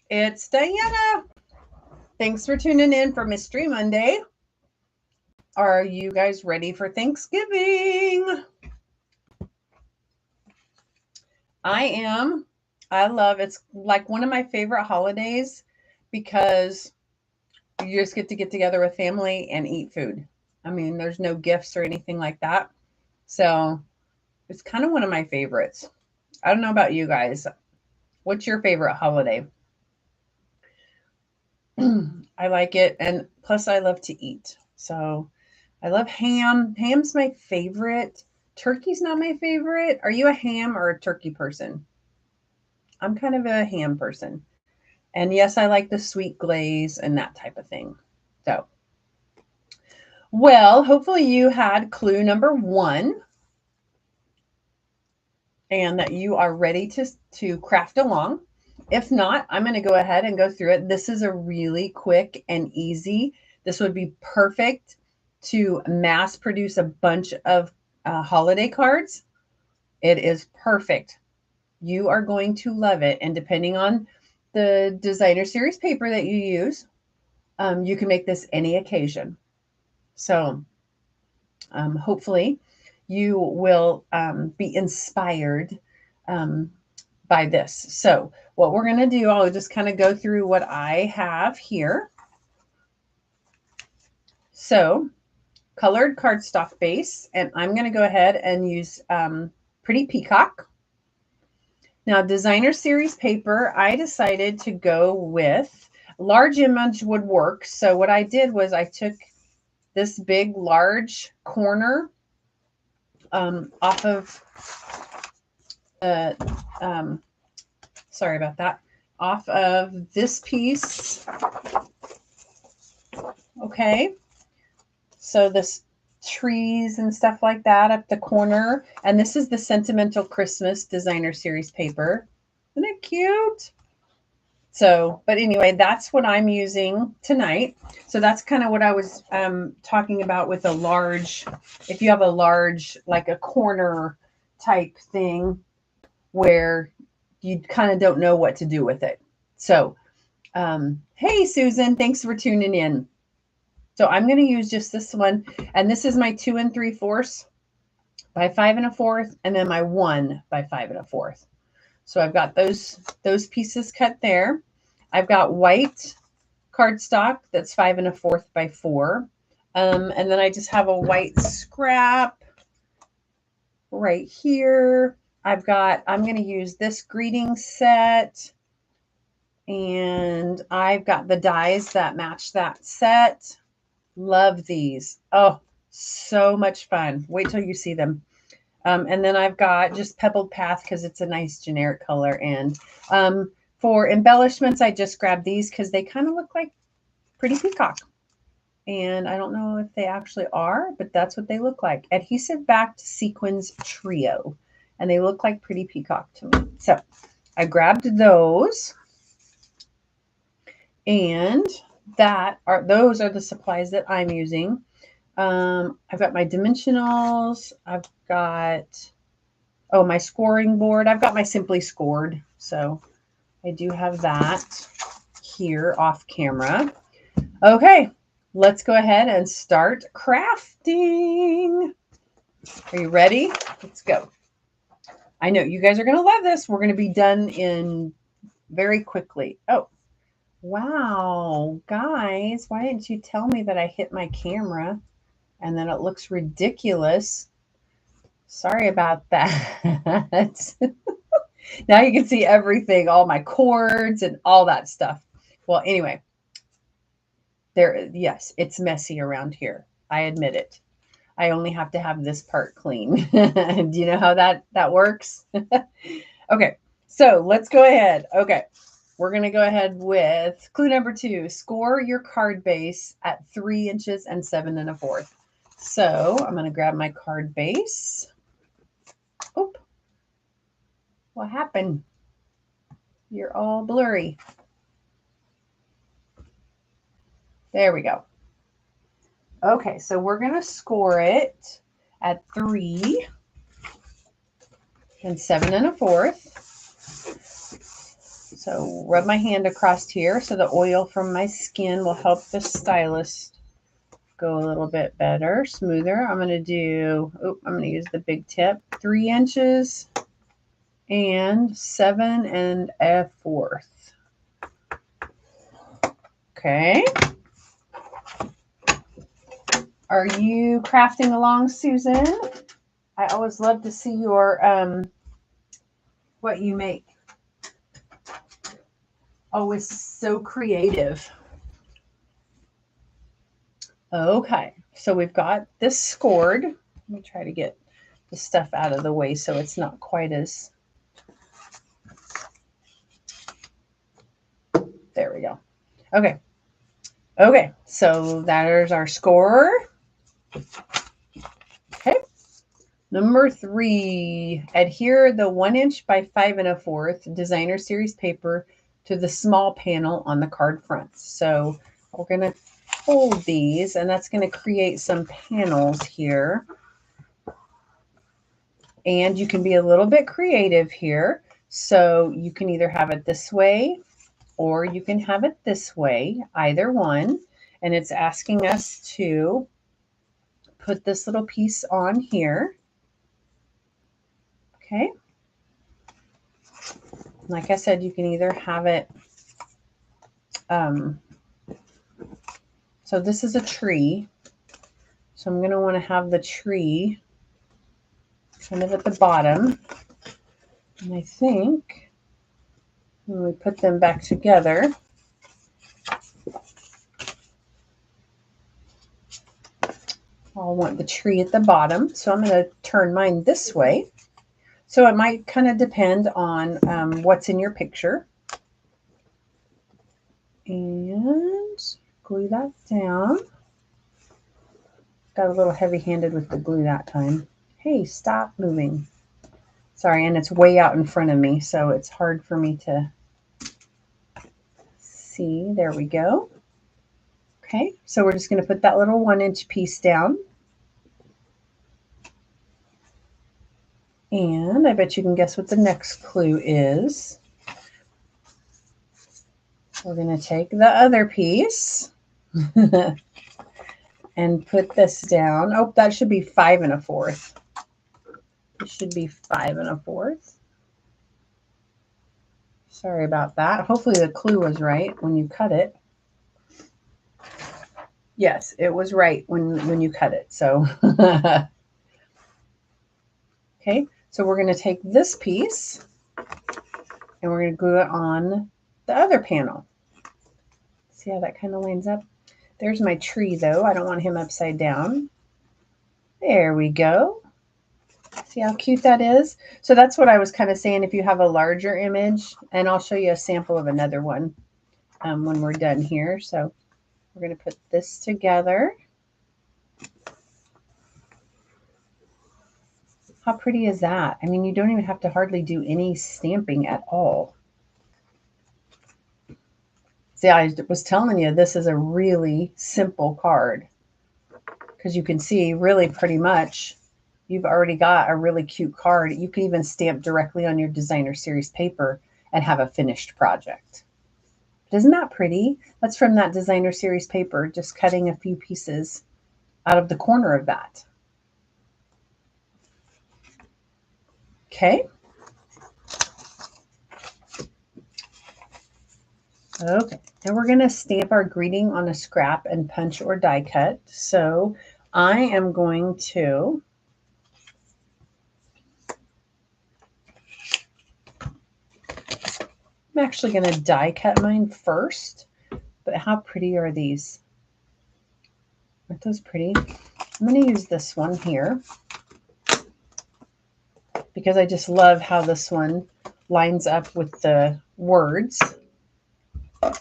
It's Diana. Thanks for tuning in for Mystery Monday. Are you guys ready for Thanksgiving? I am. I love it's like one of my favorite holidays because you just get together with family and eat food. I mean, there's no gifts or anything like that. So it's kind of one of my favorites. I don't know about you guys. What's your favorite holiday? I like it. And plus, I love to eat. So I love ham. Ham's my favorite. Turkey's not my favorite. Are you a ham or a turkey person? I'm kind of a ham person. And yes, I like the sweet glaze and that type of thing. So, well, hopefully you had clue number one and that you are ready to craft along. If not, I'm going to go ahead and go through it. This is a really quick and easy. This would be perfect to mass produce a bunch of holiday cards. It is perfect. You are going to love it. And depending on the designer series paper that you use, you can make this any occasion. So hopefully you will be inspired by this. So what we're going to do, I'll just kind of go through what I have here. So colored cardstock base, and I'm going to go ahead and use Pretty Peacock. Now, designer series paper, I decided to go with large image would work. So what I did was I took this big, large corner off of sorry about that, off of this piece. Okay. So this trees and stuff like that up the corner. And this is the Sentimental Christmas designer series paper. Isn't it cute? So, but anyway, that's what I'm using tonight. So that's kind of what I was talking about with a large, if you have a large, like a corner type thing where you kind of don't know what to do with it. So, hey, Susan, thanks for tuning in. So I'm going to use just this one. And this is my 2 3/4 by 5 1/4, and then my 1 by 5 1/4. So I've got those pieces cut there. I've got white cardstock that's 5 1/4 by 4. And then I just have a white scrap right here. I'm going to use this greeting set. And I've got the dies that match that set. Love these. Oh, so much fun. Wait till you see them. And then I've got just Pebbled Path because it's a nice generic color. And for embellishments, I just grabbed these because they kind of look like Pretty Peacock. And I don't know if they actually are, but that's what they look like. Adhesive backed sequins trio. And they look like Pretty Peacock to me. So I grabbed those. And those are the supplies that I'm using. I've got my dimensionals. I've got, my scoring board. I've got my Simply Scored. So I do have that here off camera. Okay, let's go ahead and start crafting. Are you ready? Let's go. I know you guys are going to love this. We're going to be done in very quickly. Oh, wow, guys, why didn't you tell me that I hit my camera and then it looks ridiculous? Sorry about that. Now you can see everything, all my cords and all that stuff. Well, anyway, yes, it's messy around here. I admit it. I only have to have this part clean. Do you know how that works? Okay, so let's go ahead. Okay. We're going to go ahead with clue number 2. Score your card base at 3 inches and 7 1/4. So I'm going to grab my card base. Oop. What happened? You're all blurry. There we go. Okay, so we're going to score it at 3 and 7 1/4. So rub my hand across here so the oil from my skin will help the stylus go a little bit better, smoother. I'm going to use the big tip, 3 inches and 7 1/4. Okay. Are you crafting along, Susan? I always love to see your what you make. Always so creative. Okay, so we've got this scored. Let me try to get the stuff out of the way so it's not quite as... There we go. Okay. Okay, so there's our score. Okay. Number 3, adhere the 1 inch by 5 1/4 designer series paper to the small panel on the card fronts. So we're going to fold these, and that's going to create some panels here. And you can be a little bit creative here. So you can either have it this way or you can have it this way, either one. And it's asking us to put this little piece on here. Okay. Like I said, you can either have it, so this is a tree. So I'm going to want to have the tree kind of at the bottom. And I think when we put them back together, I'll want the tree at the bottom. So I'm going to turn mine this way. So it might kind of depend on what's in your picture. And glue that down. Got a little heavy-handed with the glue that time. Hey, stop moving. Sorry, and it's way out in front of me, so it's hard for me to see. There we go. Okay, so we're just going to put that little 1 inch piece down. And I bet you can guess what the next clue is. We're going to take the other piece and put this down. Oh, that should be 5 1/4. It should be 5 1/4. Sorry about that. Hopefully the clue was right when you cut it. Yes, it was right when you cut it. So, okay. So we're going to take this piece and we're going to glue it on the other panel. See how that kind of lines up? There's my tree, though. I don't want him upside down. There we go. See how cute that is? So that's what I was kind of saying. If you have a larger image, and I'll show you a sample of another one when we're done here. So we're going to put this together. How pretty is that? I mean, you don't even have to hardly do any stamping at all. See, I was telling you, this is a really simple card because you can see really pretty much you've already got a really cute card. You can even stamp directly on your designer series paper and have a finished project. But isn't that pretty? That's from that designer series paper, just cutting a few pieces out of the corner of that. Okay. Okay, and we're going to stamp our greeting on a scrap and punch or die cut. So I am going to I'm actually going to die cut mine first, but how pretty are these? Aren't those pretty? I'm going to use this one here because I just love how this one lines up with the words.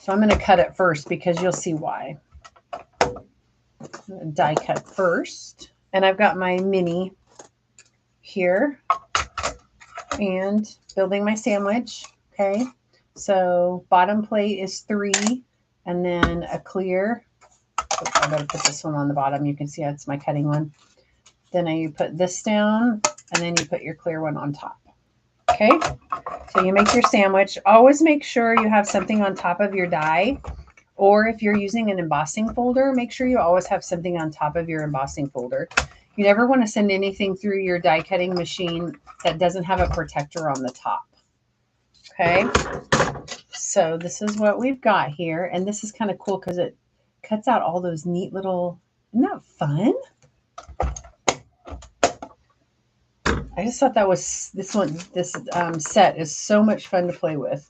So I'm going to cut it first because you'll see why. I'm going to die cut first. And I've got my mini here and building my sandwich. Okay. So bottom plate is 3 and then a clear. Oops, I better put this one on the bottom. You can see that's my cutting one. Then you put this down and then you put your clear one on top. Okay, so you make your sandwich. Always make sure you have something on top of your die, or if you're using an embossing folder, make sure you always have something on top of your embossing folder. You never want to send anything through your die cutting machine that doesn't have a protector on the top. Okay, so this is what we've got here, and this is kind of cool because it cuts out all those neat little, isn't that fun? I just thought that was, this set is so much fun to play with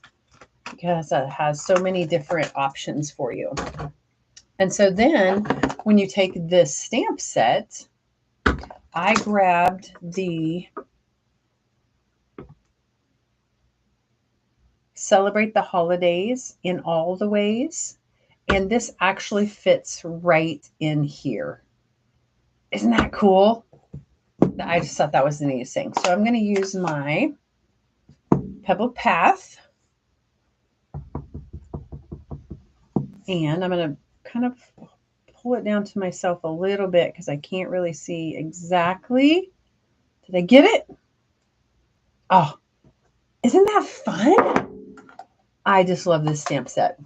because it has so many different options for you. And so then when you take this stamp set, I grabbed the Celebrate the Holidays in All the Ways, and this actually fits right in here. Isn't that cool? I just thought that was the neatest thing. So I'm going to use my Pebbled Path, and I'm going to kind of pull it down to myself a little bit because I can't really see exactly. Did I get it? Oh, isn't that fun? I just love this stamp set.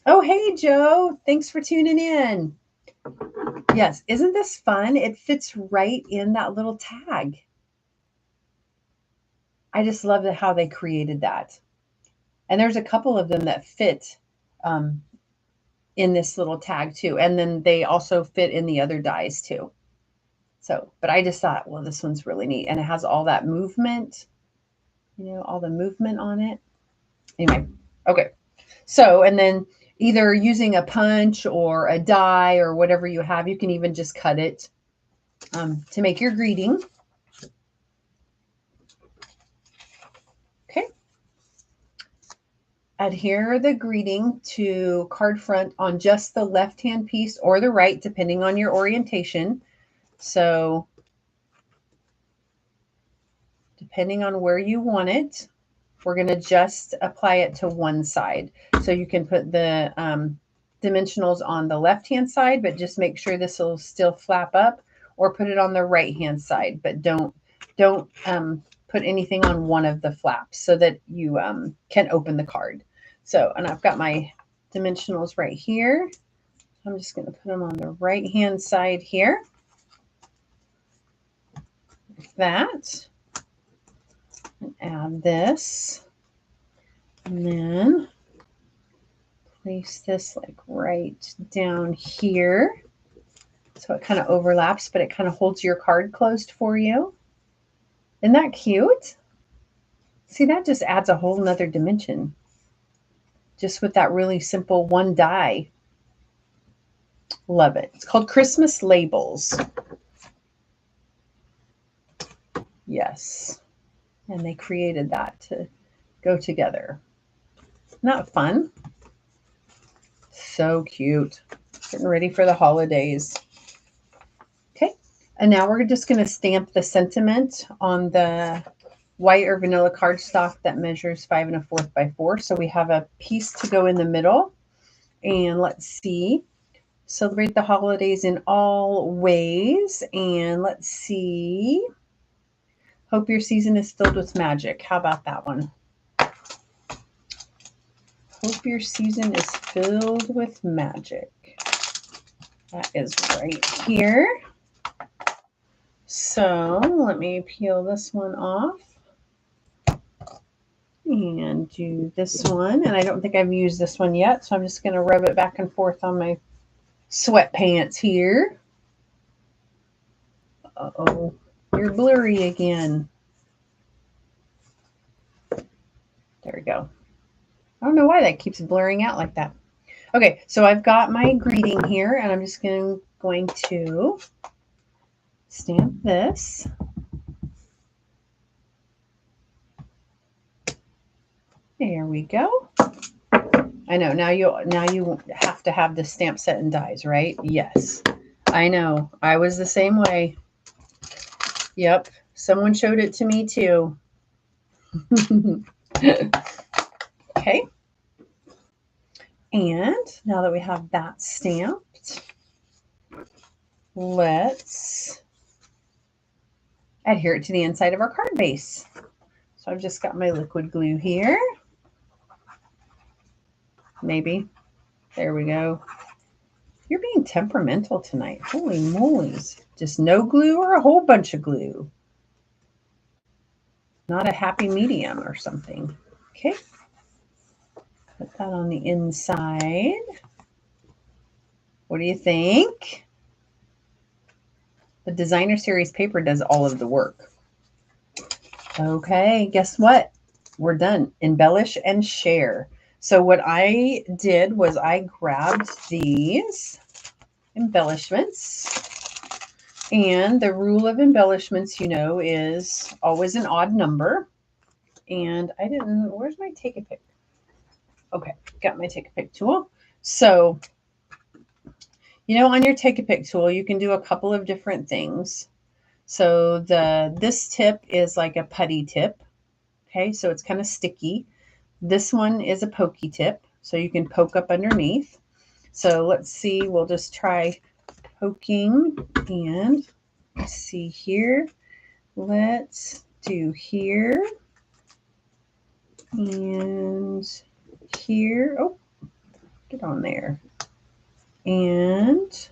Oh, hey, Joe. Thanks for tuning in. Yes, isn't this fun? It fits right in that little tag. I just love how they created that. And there's a couple of them that fit in this little tag too. And then they also fit in the other dies too. So, but I just thought, well, this one's really neat. And it has all that movement, you know, all the movement on it. Anyway, okay. So, and then either using a punch or a die or whatever you have, you can even just cut it to make your greeting. Okay. Adhere the greeting to card front on just the left-hand piece or the right, depending on your orientation. So depending on where you want it, we're going to just apply it to one side. So you can put the dimensionals on the left-hand side, but just make sure this will still flap up, or put it on the right-hand side, but don't put anything on one of the flaps so that you can open the card. So, and I've got my dimensionals right here. I'm just going to put them on the right-hand side here. Like that. And add this. And then place this like right down here. So it kind of overlaps, but it kind of holds your card closed for you. Isn't that cute? See, that just adds a whole nother dimension. Just with that really simple one die. Love it. It's called Christmas Labels. Yes. And they created that to go together. Not fun? So cute. Getting ready for the holidays. Okay. And now we're just going to stamp the sentiment on the white or vanilla cardstock that measures 5 1/4 by 4. So we have a piece to go in the middle. And let's see. Celebrate the holidays in all ways. And let's see. Hope your season is filled with magic. How about that one? Hope your season is filled with magic. That is right here. So let me peel this one off and do this one. And I don't think I've used this one yet, so I'm just going to rub it back and forth on my sweatpants here. Uh-oh, you're blurry again. There we go. I don't know why that keeps blurring out like that. Okay, so I've got my greeting here, and I'm just going to stamp this. There we go. I know, now you have to have the stamp set and dies, right? Yes, I know. I was the same way. Yep, someone showed it to me too. Okay. And now that we have that stamped, let's adhere it to the inside of our card base. So I've just got my liquid glue here. Maybe. There we go. You're being temperamental tonight. Holy moly's. Just no glue or a whole bunch of glue? Not a happy medium or something. Okay. Put that on the inside. What do you think? The designer series paper does all of the work. Okay, guess what? We're done. Embellish and share. So what I did was I grabbed these embellishments. And the rule of embellishments, you know, is always an odd number. And I didn't, where's my take a pic? Okay, got my take a pic tool. So, you know, on your take a pic tool, you can do a couple of different things. So this tip is like a putty tip. Okay, so it's kind of sticky. This one is a pokey tip, so you can poke up underneath. So let's see, we'll just try poking, and let's see here. Let's do here and here. Oh, get on there. And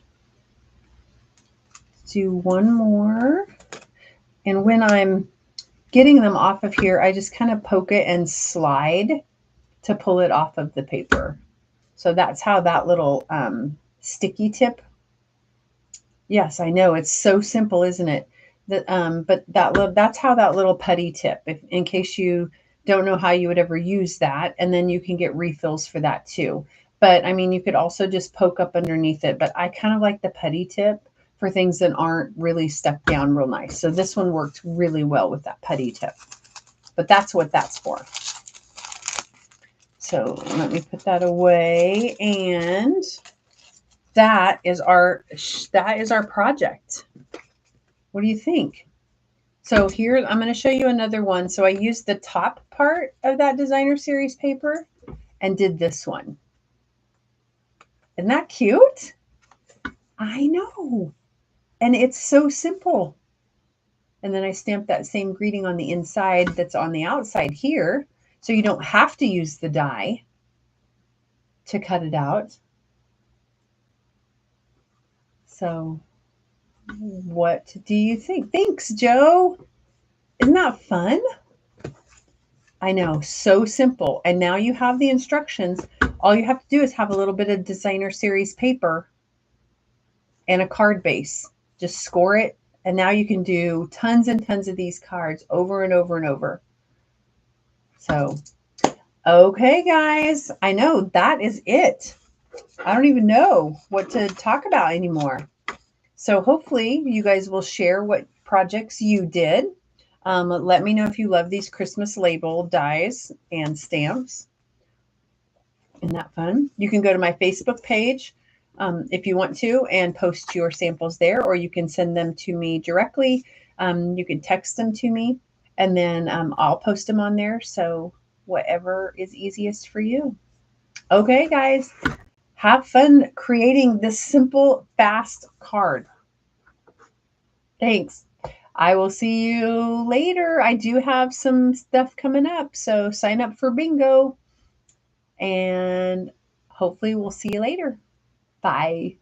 do one more. And when I'm getting them off of here, I just kind of poke it and slide to pull it off of the paper. So that's how that little sticky tip. Yes, I know, it's so simple, isn't it? But that's how that little putty tip, in case you don't know how you would ever use that, and then you can get refills for that too. But I mean, you could also just poke up underneath it, but I kind of like the putty tip for things that aren't really stuck down real nice. So this one worked really well with that putty tip, but that's what that's for. So let me put that away, and that is our project. What do you think? So here, I'm going to show you another one. So I used the top part of that designer series paper and did this one. Isn't that cute? I know. And it's so simple. And then I stamped that same greeting on the inside that's on the outside here. So you don't have to use the die to cut it out. So what do you think? Thanks, Joe. Isn't that fun? I know, so simple. And now you have the instructions. All you have to do is have a little bit of designer series paper and a card base. Just score it. And now you can do tons and tons of these cards over and over and over. So, okay, guys, I know that is it. I don't even know what to talk about anymore. So hopefully you guys will share what projects you did. Let me know if you love these Christmas label dies and stamps. Isn't that fun? You can go to my Facebook page if you want to and post your samples there, or you can send them to me directly. You can text them to me, and then I'll post them on there. So whatever is easiest for you. Okay, guys, have fun creating this simple, fast card. Thanks. I will see you later. I do have some stuff coming up, so sign up for bingo, and hopefully we'll see you later. Bye.